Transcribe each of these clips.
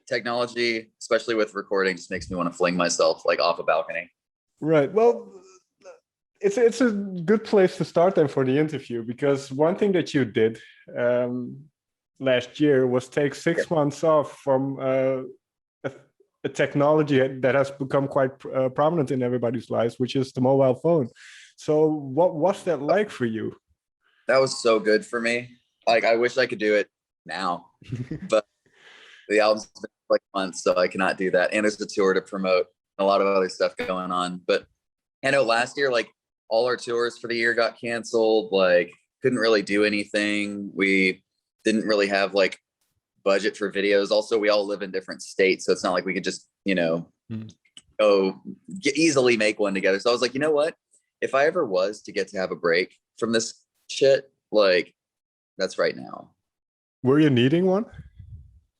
technology, especially with recording, just makes me want to fling myself like off a balcony. Right. Well, it's a good place to start then for the interview, because one thing that you did last year was take 6 months off from a technology that has become quite prominent in everybody's lives, which is the mobile phone. So what was that like for you? That was so good for me. Like, I wish I could do it now, but the album's been like months, so I cannot do that. And there's a tour to promote, a lot of other stuff going on. But I know last year, like, all our tours for the year got canceled. Like, couldn't really do anything. We didn't really have like budget for videos. Also, we all live in different states, so it's not like we could just, easily make one together. So I was like, you know what? If I ever was to get to have a break from this shit, like, that's right now. Were you needing one?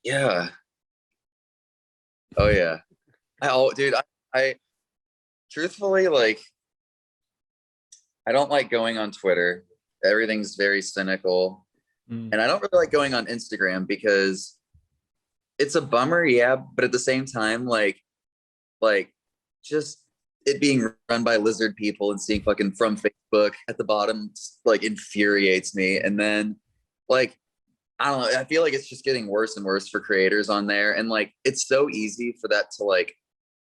Yeah. Oh yeah. I truthfully, like, I don't like going on Twitter. Everything's very cynical. And I don't really like going on Instagram because it's a bummer, yeah, but at the same time, like just it being run by lizard people and seeing fucking from Facebook at the bottom, like, infuriates me. And then, like, I don't know, I feel like it's just getting worse and worse for creators on there. And like, it's so easy for that to like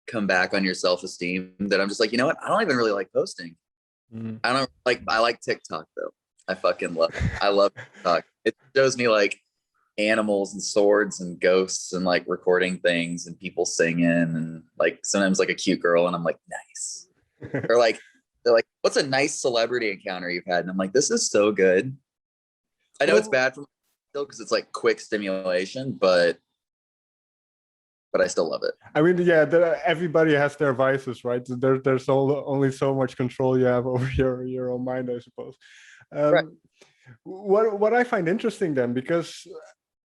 come back on your self-esteem that I'm just like, you know what? I don't even really like posting. I like TikTok though. I fucking love it. I love TikTok. It shows me like animals and swords and ghosts and like recording things and people singing and like sometimes like a cute girl and I'm like, nice. Or like, they're like, what's a nice celebrity encounter you've had? And I'm like, this is so good. I know it's bad for me still because it's like quick stimulation, but I still love it. I mean, yeah, everybody has their vices, right? There's only so much control you have over your own mind, I suppose. Right. What I find interesting then, because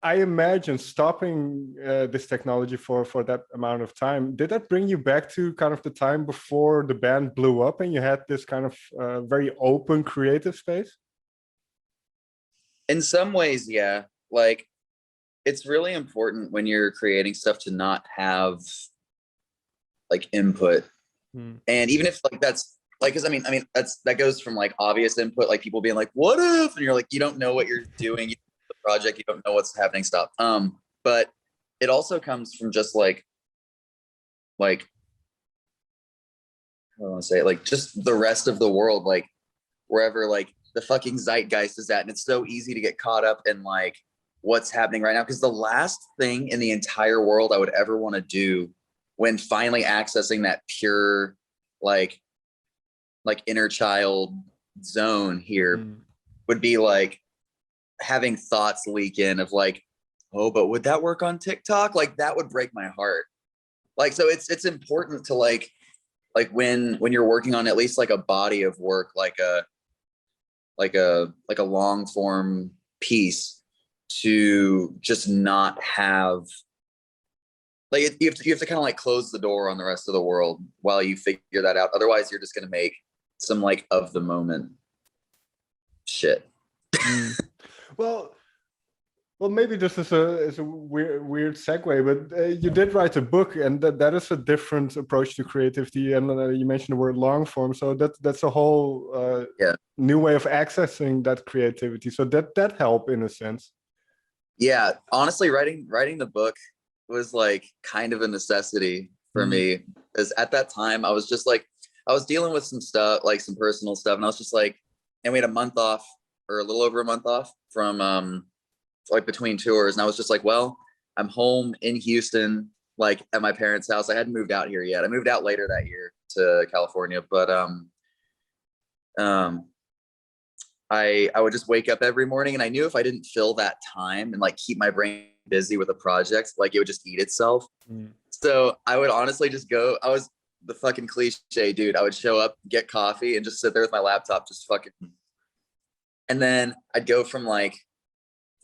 I imagine stopping this technology for that amount of time, did that bring you back to kind of the time before the band blew up and you had this kind of very open creative space? In some ways, yeah. Like, it's really important when you're creating stuff to not have like input. And even if like that's like, because I mean that goes from like obvious input, like people being like, what if, and you're like, you don't know what you're doing, you don't know the project, you don't know what's happening, stop. But it also comes from just like I don't want to say it, like just the rest of the world, like wherever like the fucking zeitgeist is at. And it's so easy to get caught up in like what's happening right now, because the last thing in the entire world I would ever want to do when finally accessing that pure like inner child zone here would be like having thoughts leak in of like, oh, but would that work on TikTok? Like, that would break my heart. Like, so it's important to like when you're working on at least like a body of work, like a long form piece, to just not have like, you have to kind of like close the door on the rest of the world while you figure that out. Otherwise you're just going to make some like of the moment shit. Well, maybe this is a weird segue, but you did write a book, and that is a different approach to creativity. And you mentioned the word long form, so that's a whole new way of accessing that creativity. So that helped in a sense. Yeah, honestly, writing the book was like kind of a necessity for me, because at that time I was just like, I was dealing with some stuff, like some personal stuff, and I was just like, and we had a month off, or a little over a month off from like between tours, and I was just like, well, I'm home in Houston, like at my parents' house. I hadn't moved out here yet. I moved out later that year to California, but I would just wake up every morning, and I knew if I didn't fill that time and like keep my brain busy with a project, like it would just eat itself. So I would honestly just go, I was the fucking cliche dude. I would show up, get coffee, and just sit there with my laptop, just fucking. And then I'd go from like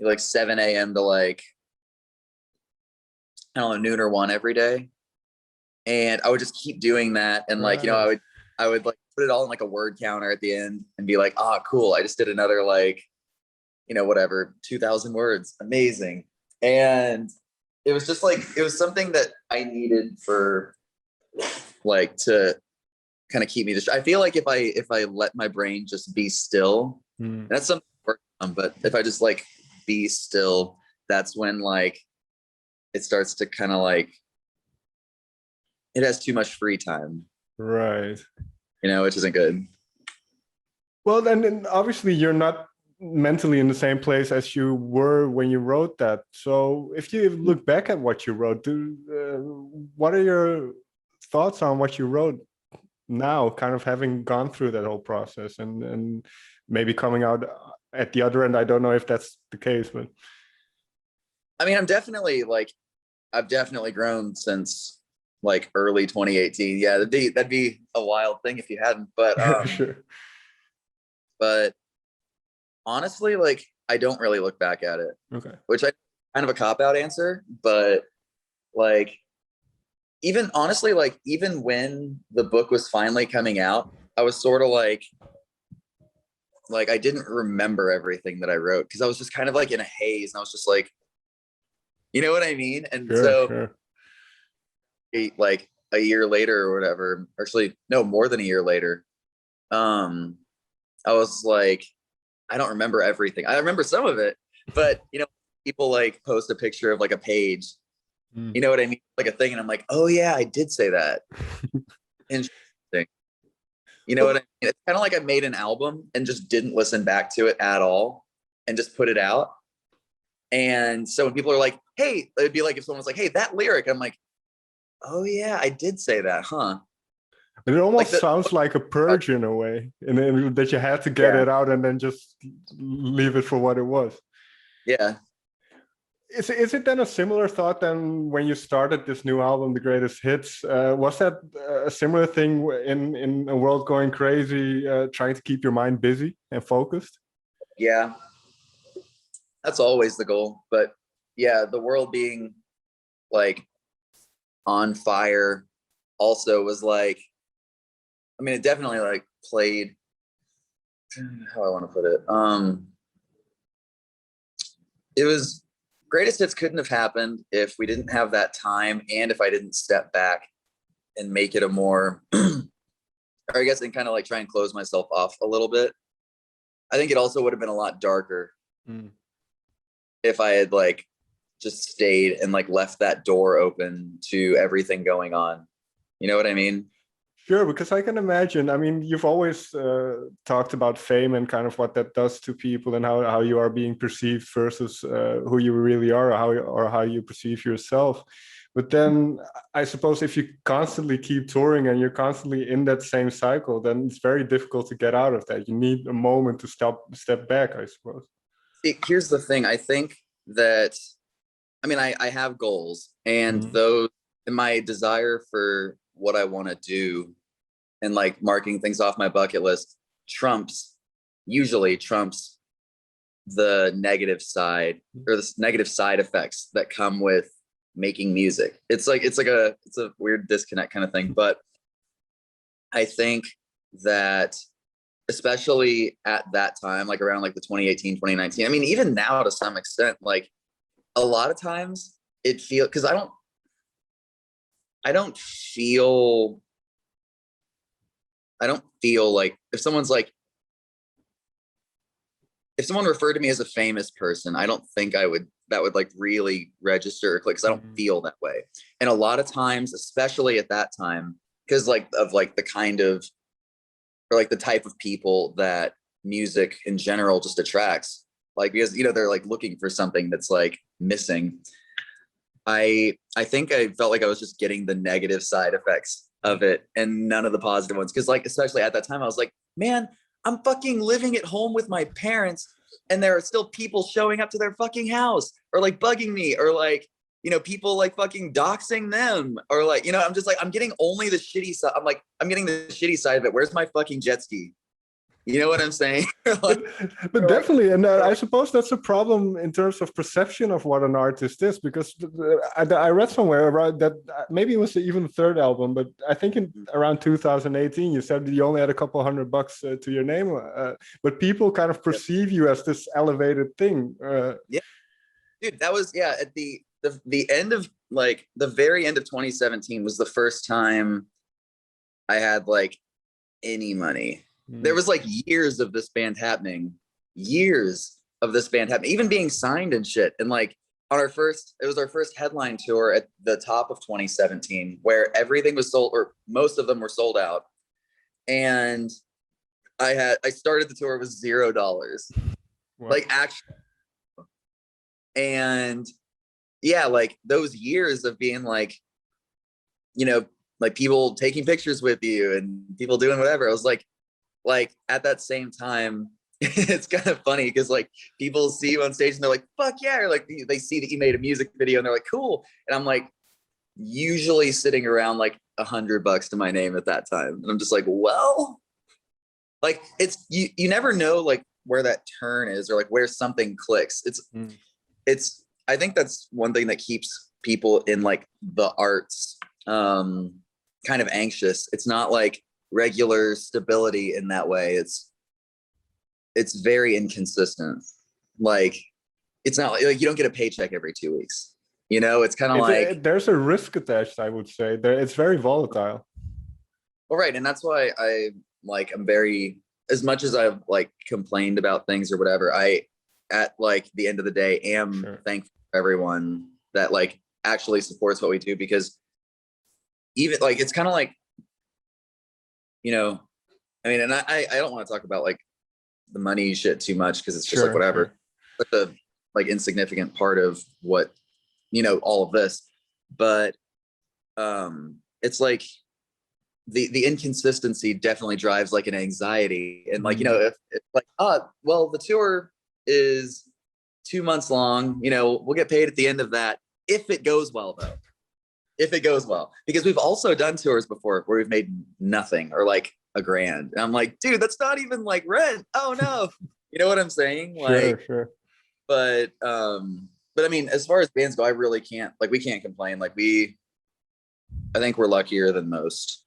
7 a.m. to like, I don't know, noon or 1 every day. And I would just keep doing that. And like, you know, I would like put it all in like a word counter at the end and be like, oh, cool. I just did another like, you know, whatever, 2,000 words. Amazing. And it was just like, it was something that I needed for like to kind of keep me I feel like if I let my brain just be still, that's something to work on, but if I just like be still, that's when like it starts to kind of like, it has too much free time, Right. you know, which isn't good. Well, then obviously you're not mentally in the same place as you were when you wrote that. So if you look back at what you wrote, what are your thoughts on what you wrote now, kind of having gone through that whole process and maybe coming out at the other end? I don't know if that's the case, but I mean, I've definitely grown since like early 2018. Yeah, that'd be a wild thing if you hadn't, but sure. But honestly, like I don't really look back at it. Okay. Which I kind of a cop-out answer, but like even honestly, like even when the book was finally coming out, I was sort of like I didn't remember everything that I wrote because I was just kind of like in a haze, and I was just like, you know what I mean? And Sure. like a year later or whatever, actually no, more than a year later, I was like, I don't remember everything. I remember some of it, but you know, people like post a picture of like a page, you know what I mean? Like a thing. And I'm like, oh yeah, I did say that. Interesting. You know what I mean? It's kind of like I made an album and just didn't listen back to it at all and just put it out. And so when people are like, hey, it'd be like if someone was like, hey, that lyric, I'm like, oh yeah, I did say that, huh? But it almost Like sounds like a purge in a way, and then that you had to get it out and then just leave it for what it was. Yeah. Is it then a similar thought than when you started this new album, The Greatest Hits? Was that a similar thing in a world going crazy, trying to keep your mind busy and focused? Yeah. That's always the goal. But yeah, the world being like on fire also was like, I mean, it definitely like played, how I want to put it. It was, Greatest Hits couldn't have happened if we didn't have that time, and if I didn't step back and make it a more, or I guess, and kind of like try and close myself off a little bit. I think it also would have been a lot darker if I had like just stayed and like left that door open to everything going on. You know what I mean? Sure, because I can imagine. I mean, you've always talked about fame and kind of what that does to people and how you are being perceived versus who you really are, or how you perceive yourself. But then I suppose if you constantly keep touring and you're constantly in that same cycle, then it's very difficult to get out of that. You need a moment to step back, I suppose. Here's the thing. I think that, I mean, I have goals, and those, and my desire for what I want to do and like marking things off my bucket list usually trumps the negative side, or the negative side effects that come with making music. It's a weird disconnect kind of thing. But I think that especially at that time, like around like the 2018, 2019, I mean, even now to some extent, like a lot of times it feels, because I don't feel like if someone referred to me as a famous person, I don't think that would like really register or click, because I don't feel that way. And a lot of times, especially at that time, because like of like the kind of, or like the type of people that music in general just attracts, like, because, you know, they're like looking for something that's like missing. I think I felt like I was just getting the negative side effects of it and none of the positive ones. Because like, especially at that time, I was like, man, I'm fucking living at home with my parents, and there are still people showing up to their fucking house, or like bugging me, or like, you know, people like fucking doxing them, or like, you know, I'm just like, I'm getting only the shitty side. I'm getting the shitty side of it. Where's my fucking jet ski? You know what I'm saying? but definitely, and I suppose that's a problem in terms of perception of what an artist is, because I read somewhere that maybe it was even the third album, but I think in around 2018 you said you only had a couple $100 to your name, but people kind of perceive you as this elevated thing. Yeah, dude, that was, yeah, the end of like the very end of 2017 was the first time I had like any money. There was like years of this band happening, even being signed and shit. And like it was our first headline tour at the top of 2017, where everything was sold, or most of them were sold out. And I started the tour with $0, Wow. like actually. And yeah, like those years of being like, you know, like people taking pictures with you and people doing whatever. I was like at that same time, it's kind of funny because like people see you on stage and they're like, fuck yeah. Or like they see that you made a music video and they're like, cool. And I'm like usually sitting around like $100 to my name at that time. And I'm just like, well, like it's, you never know like where that turn is or like where something clicks. It's, I think that's one thing that keeps people in like the arts kind of anxious. It's not like regular stability in that way. It's very inconsistent. Like it's not like you don't get a paycheck every 2 weeks. You know, it's kind of like there's a risk attached, I would say. It's very volatile. Well, right. And that's why I'm very, as much as I've like complained about things or whatever, I at like the end of the day am thankful for everyone that like actually supports what we do, because even like it's kind of like, you know, I mean, and I don't want to talk about like the money shit too much because it's just like whatever. But the like insignificant part of what, you know, all of this. But it's like the inconsistency definitely drives like an anxiety. And like, you know, if like, well, the tour is 2 months long, you know, we'll get paid at the end of that if it goes well, though. If it goes well, because we've also done tours before where we've made nothing or like $1,000. And I'm like, dude, that's not even like rent. Oh no. You know what I'm saying? Like, but I mean, as far as bands go, I really can't, like, we can't complain. Like I think we're luckier than most.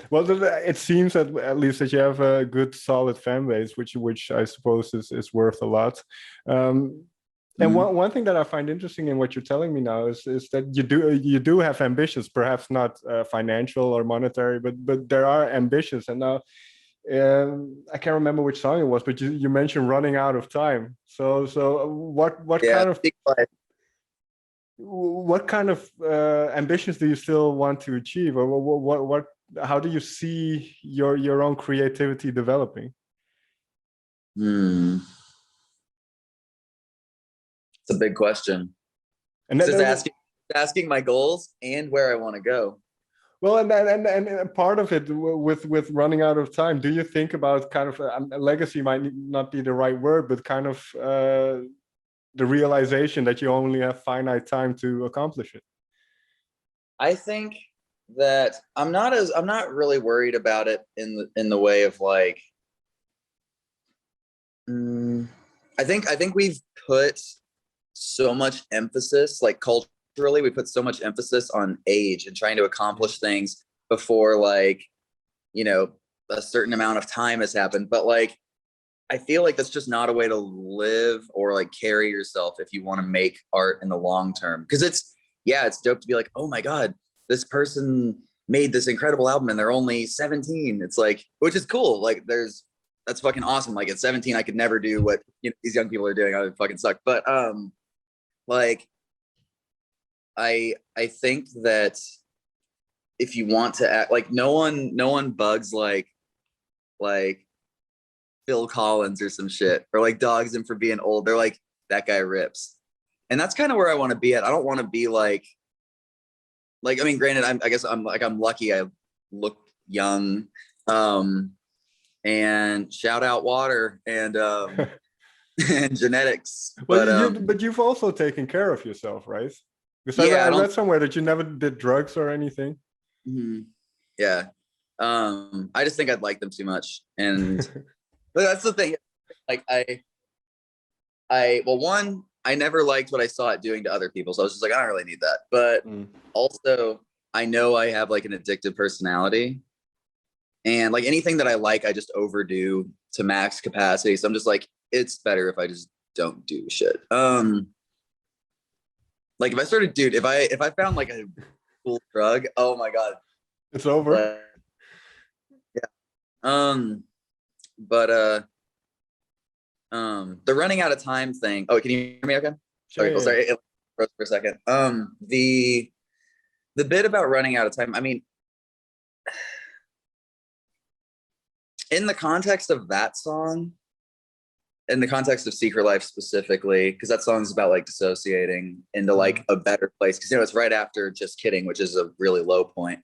Well, it seems that at least that you have a good solid fan base, which I suppose is worth a lot. And one thing that I find interesting in what you're telling me now is that you do have ambitions, perhaps not financial or monetary, but there are ambitions. And now I can't remember which song it was, but you mentioned running out of time. So what kind of ambitions do you still want to achieve, or what how do you see your own creativity developing? It's a big question. And just asking my goals and where I want to go. Well, and part of it with running out of time, do you think about kind of a legacy might not be the right word, but kind of the realization that you only have finite time to accomplish it? I think that I'm not really worried about it in the way of like, I think we've put so much emphasis, like culturally, we put so much emphasis on age and trying to accomplish things before like, you know, a certain amount of time has happened. But like, I feel like that's just not a way to live or like carry yourself if you want to make art in the long term. Because it's dope to be like, oh my God, this person made this incredible album and they're only 17. It's like, which is cool. Like that's fucking awesome. Like at 17, I could never do what, you know, these young people are doing. I would fucking suck. But like I think that if you want to act like no one bugs like Phil Collins or some shit, or like dogs him for being old. They're like, that guy rips. And that's kind of where I want to be at. I don't want to be like, I mean, granted, I guess I'm lucky. I look young, and shout out water and and genetics. But you've also taken care of yourself, right? Because I read somewhere that you never did drugs or anything. Yeah. I just think I'd like them too much. And but that's the thing. Like I never liked what I saw it doing to other people. So I was just like, I don't really need that. But also I know I have like an addictive personality. And like anything that I like, I just overdo to max capacity. So I'm just like, it's better if I just don't do shit. Like if I started, dude, if I found like a cool drug, oh my God. It's over. But, yeah. But the running out of time thing. Oh, can you hear me okay? Sure, Okay, cool. Sorry, it froze for a second. The bit about running out of time, I mean, in the context of that song, in the context of Secret Life specifically, because that song is about like dissociating into like a better place. Because it's right after Just Kidding, which is a really low point.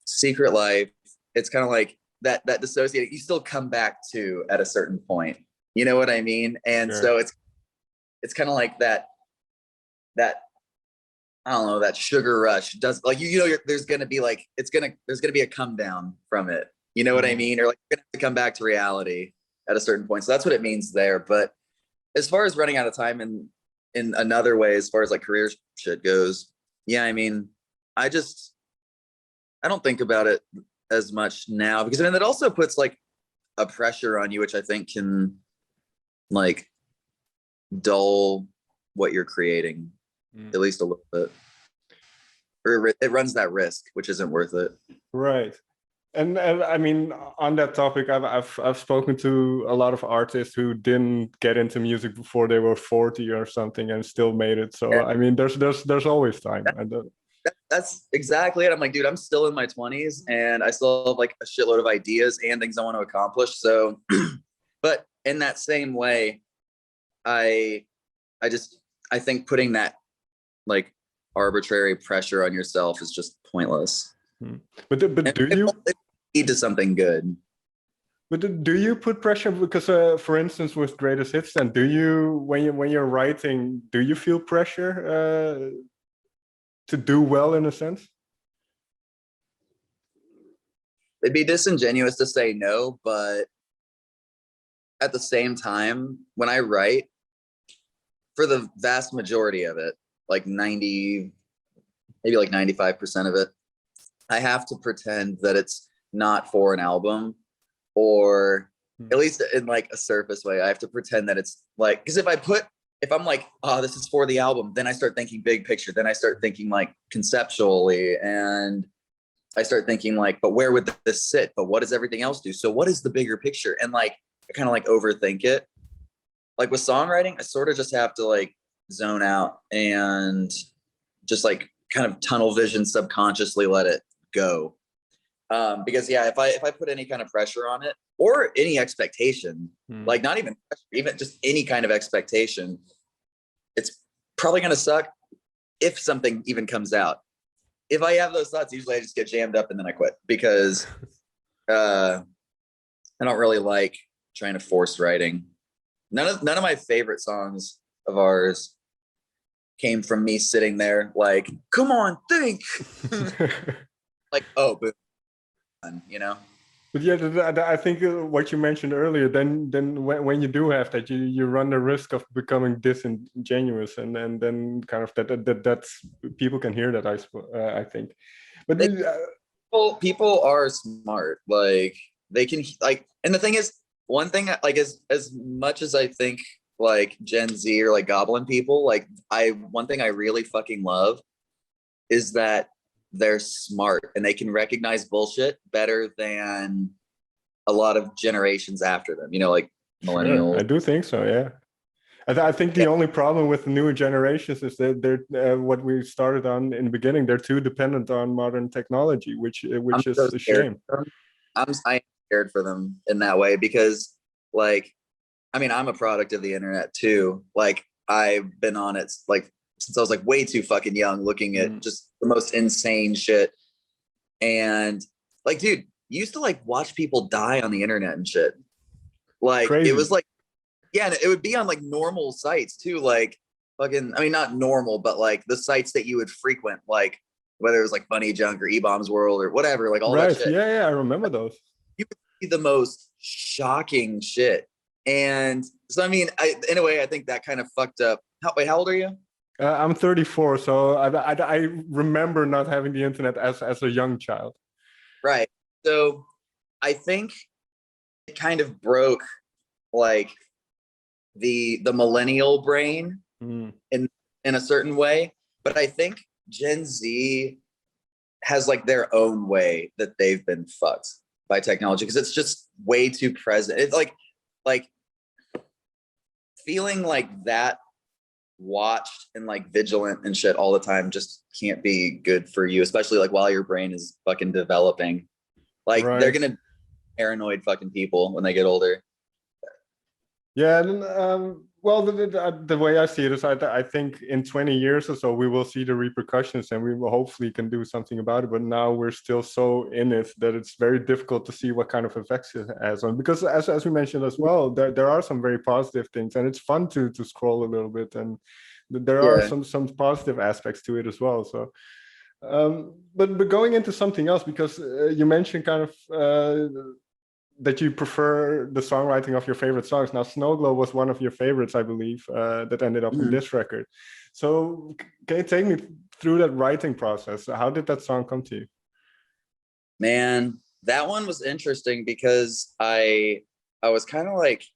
Secret Life, it's kind of like that dissociating, you still come back to at a certain point. You know what I mean? And sure. so it's kind of like that I don't know, that sugar rush does like there's gonna be like there's gonna be a come down from it. You know what I mean? Or like you're gonna have to come back to reality at a certain point. So that's what it means there. But as far as running out of time in another way, as far as like career shit goes, yeah, I mean, I don't think about it as much now because I mean that also puts like a pressure on you, which I think can like dull what you're creating at least a little bit, or it runs that risk, which isn't worth it. Right. And I mean, on that topic, I've spoken to a lot of artists who didn't get into music before they were 40 or something and still made it. So I mean, there's always time. That's exactly it. I'm like, dude, I'm still in my 20s and I still have like a shitload of ideas and things I want to accomplish. So, but in that same way, I think putting that like arbitrary pressure on yourself is just pointless. But do you lead to something good? But do you put pressure? Because, for instance, with Greatest Hits, then do you when you're writing, do you feel pressure to do well in a sense? It'd be disingenuous to say no, but at the same time, when I write, for the vast majority of it, like 90, maybe like 95% of it, I have to pretend that it's not for an album, or at least in like a surface way. I have to pretend that it's like, because if I'm like, oh, this is for the album, then I start thinking big picture. Then I start thinking like conceptually, and I start thinking like, but where would this sit? But what does everything else do? So what is the bigger picture? And like, I kind of like overthink it. Like with songwriting, I sort of just have to like zone out and just like kind of tunnel vision, subconsciously let it go. Because yeah, if I put any kind of pressure on it or any expectation, like not even pressure, even just any kind of expectation, it's probably going to suck if something even comes out. If I have those thoughts, usually I just get jammed up and then I quit, because I don't really like trying to force writing. None of my favorite songs of ours came from me sitting there like, come on, think. Like, oh, but you know. But yeah, I think what you mentioned earlier, then when you do have that, you run the risk of becoming disingenuous, and then kind of that's people can hear that, I think. But people are smart, like they can like, and the thing is, one thing like as much as I think like Gen Z or like Goblin people, like one thing I really fucking love is that they're smart and they can recognize bullshit better than a lot of generations after them, you know, like millennials. Sure, I do think so, yeah. I think the only problem with the newer generations is that they're what we started on in the beginning, they're too dependent on modern technology, which is a shame. I'm scared for them in that way, because like, I mean, I'm a product of the internet too. Like I've been on it like since I was like way too fucking young, looking at just the most insane shit. And like, dude, you used to like watch people die on the internet and shit. Like Crazy. It was like, yeah, and it would be on like normal sites too, like fucking, I mean, not normal, but like the sites that you would frequent, like whether it was like Bunny Junk or E-Bombs World or whatever, like all that shit. Yeah, I remember those. You would see the most shocking shit. And so, I mean, in a way, I think that kind of fucked up. How old are you? I'm 34, so I remember not having the internet as a young child. Right. So I think it kind of broke like the millennial brain in in a certain way, but I think Gen Z has like their own way that they've been fucked by technology because it's just way too present. It's like feeling like that watched and like vigilant and shit all the time just can't be good for you, especially like while your brain is fucking developing. Like they're gonna be paranoid fucking people when they get older. Yeah, and well, the way I see it is, I think in 20 years or so we will see the repercussions, and we will hopefully can do something about it. But now we're still so in it that it's very difficult to see what kind of effects it has on. Because as we mentioned as well, there are some very positive things, and it's fun to scroll a little bit, and there are some positive aspects to it as well. So. But going into something else, because you mentioned kind of that you prefer the songwriting of your favorite songs. Now, Snowglow was one of your favorites, I believe, that ended up in this record. So can you take me through that writing process? How did that song come to you? Man, that one was interesting because I was kind of like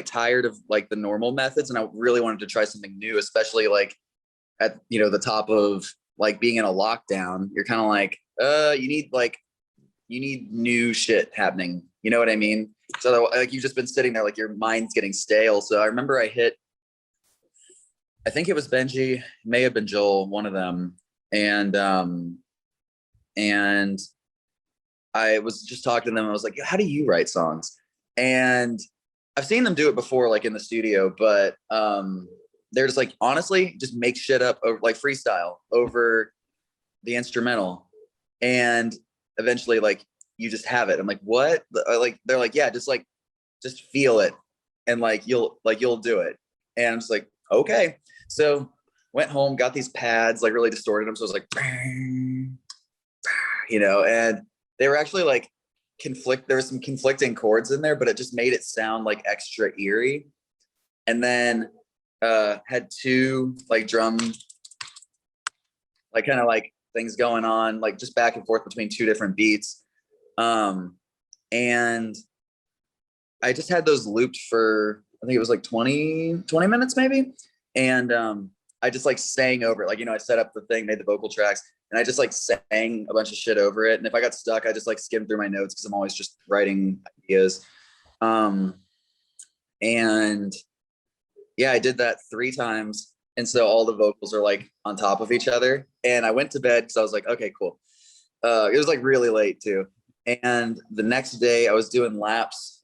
tired of like the normal methods, and I really wanted to try something new, especially like at the top of like being in a lockdown. You're kind of like you need new shit happening, you know what I mean? So like you've just been sitting there, like your mind's getting stale. So I remember I think it was Benji, may have been Joel, one of them, and I was just talking to them. I was like, how do you write songs? And I've seen them do it before, like in the studio, but they're just like, honestly, just make shit up, over, like freestyle over the instrumental, and eventually, like, you just have it. I'm like, what? Like, they're like, yeah, just feel it, and like you'll do it. And I'm just like, okay. So went home, got these pads, like really distorted them, so it was like, and they were actually like there was some conflicting chords in there, but it just made it sound like extra eerie. And then had two like drum, like kind of like things going on, like just back and forth between two different beats. And I just had those looped for, I think it was like 20 minutes maybe. And I just like sang over it. Like, I set up the thing, made the vocal tracks, and I just like sang a bunch of shit over it. And if I got stuck, I just like skimmed through my notes because I'm always just writing ideas. And yeah, I did that 3 times. And so all the vocals are like on top of each other. And I went to bed because I was like, okay, cool. It was like really late too. And the next day I was doing laps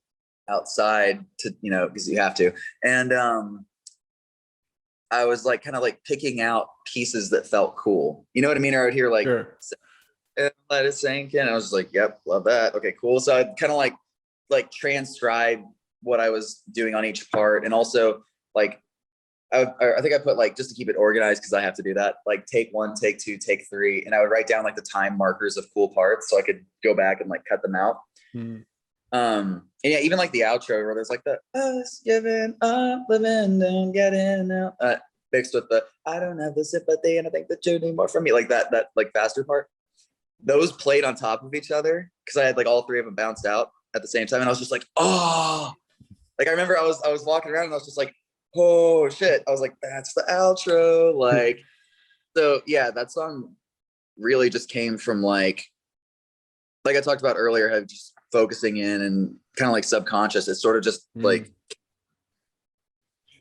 outside to, because you have to. And I was like kind of like picking out pieces that felt cool. You know what I mean? Or I would hear like, sure, let it sink in. I was just like, yep, love that. Okay, cool. So I'd kind of like transcribe what I was doing on each part. And also like, I think I put like, just to keep it organized, because I have to do that, like take 1, take 2, take 3. And I would write down like the time markers of cool parts so I could go back and like cut them out. And yeah, even like the outro where there's like the us giving up, living down, getting out, mixed with the I don't have the sympathy and I think that you need more from me, like that like faster part. Those played on top of each other because I had like all 3 of them bounced out at the same time, and I was just like, oh, like I remember I was walking around and I was just like, oh shit, I was like, that's the outro. Like, so yeah, that song really just came from like I talked about earlier, how just focusing in and kind of like subconscious. It's sort of just like.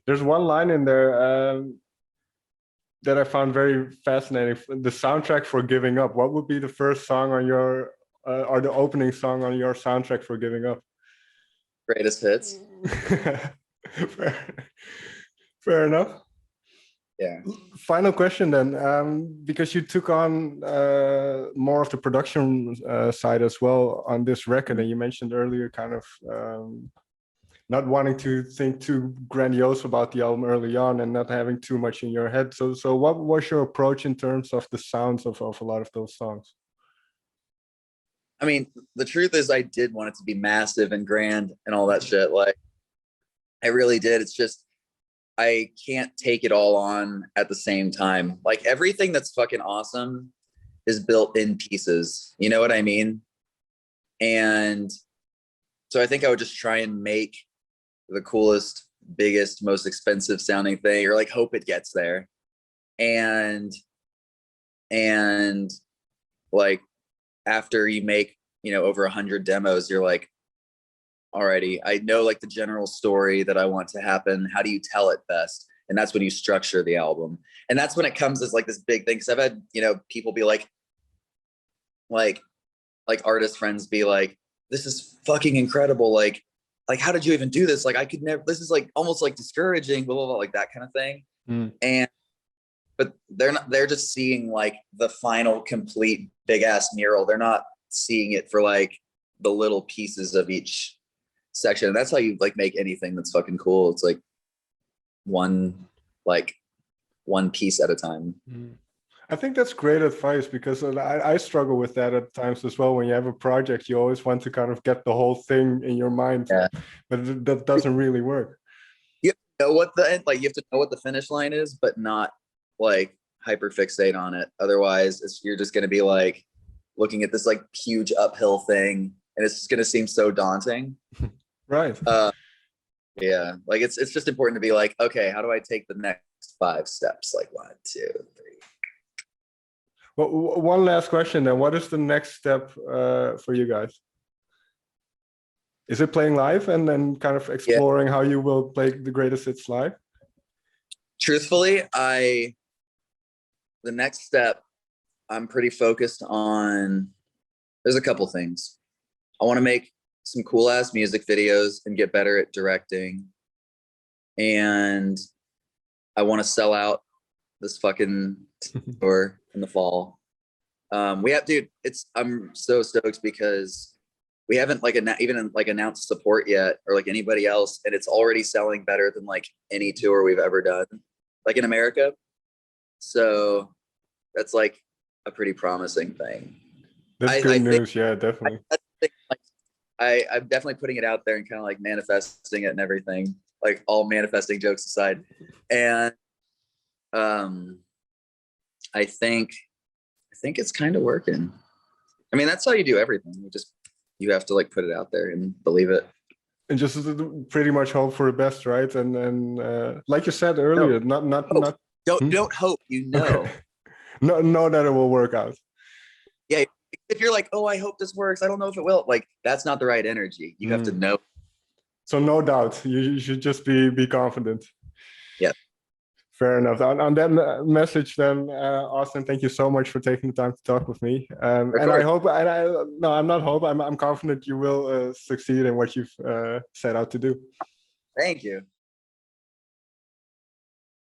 There's one line in there that I found very fascinating. The soundtrack for Giving Up. What would be the first song on your, or the opening song on your soundtrack for Giving Up? Greatest Hits. Fair enough. Yeah. Final question then, because you took on more of the production side as well on this record, and you mentioned earlier kind of not wanting to think too grandiose about the album early on and not having too much in your head. So what was your approach in terms of the sounds of a lot of those songs? I mean, the truth is I did want it to be massive and grand and all that shit. Like, I really did. It's just, I can't take it all on at the same time. Like, everything that's fucking awesome is built in pieces. You know what I mean? And so I think I would just try and make the coolest biggest, most expensive sounding thing, or like hope it gets there. And like after you make, you know, over 100 demos, you're like, alrighty, I know like the general story that I want to happen. How do you tell it best? And that's when you structure the album. And that's when it comes as like this big thing. Cause I've had, you know, people be like artist friends be like, this is fucking incredible. Like, how did you even do this? Like, I could never, this is like almost like discouraging, blah, blah, blah, like that kind of thing. But they're just seeing like the final complete big ass mural. They're not seeing it for like the little pieces of each section. And that's how you like make anything that's fucking cool. It's like one piece at a time. I think that's great advice, because I struggle with that at times as well. When you have a project, you always want to kind of get the whole thing in your mind, but that doesn't really work. You know what you have to know what the finish line is, but not like hyperfixate on it. Otherwise, you're just going to be like looking at this like huge uphill thing, and it's just going to seem so daunting. Right. Yeah, like it's just important to be like, okay, how do I take the next 5 steps? Like 1, 2, 3. Well, one last question then. What is the next step for you guys? Is it playing live and then kind of exploring how you will play the greatest hits live? Truthfully, the next step, I'm pretty focused on, there's a couple things. I want to make some cool ass music videos and get better at directing. And I want to sell out this fucking tour in the fall. I'm so stoked because we haven't like even like announced support yet, or like anybody else, and it's already selling better than like any tour we've ever done, like in America. So that's like a pretty promising thing. That's good news. Yeah, definitely. I'm definitely putting it out there and kind of like manifesting it and everything, like all manifesting jokes aside. And I think it's kind of working. I mean, that's how you do everything. You have to like put it out there and believe it. And just pretty much hope for the best, right? And like you said earlier, don't hope, you know. Okay. Know that it will work out. Yeah, if you're like, oh, I hope this works, I don't know if it will, like that's not the right energy. You have to know. So no doubt, you should just be confident. Yeah. Fair enough. On that message, then, Awsten, thank you so much for taking the time to talk with me. And I hope, I'm confident you will succeed in what you've set out to do. Thank you.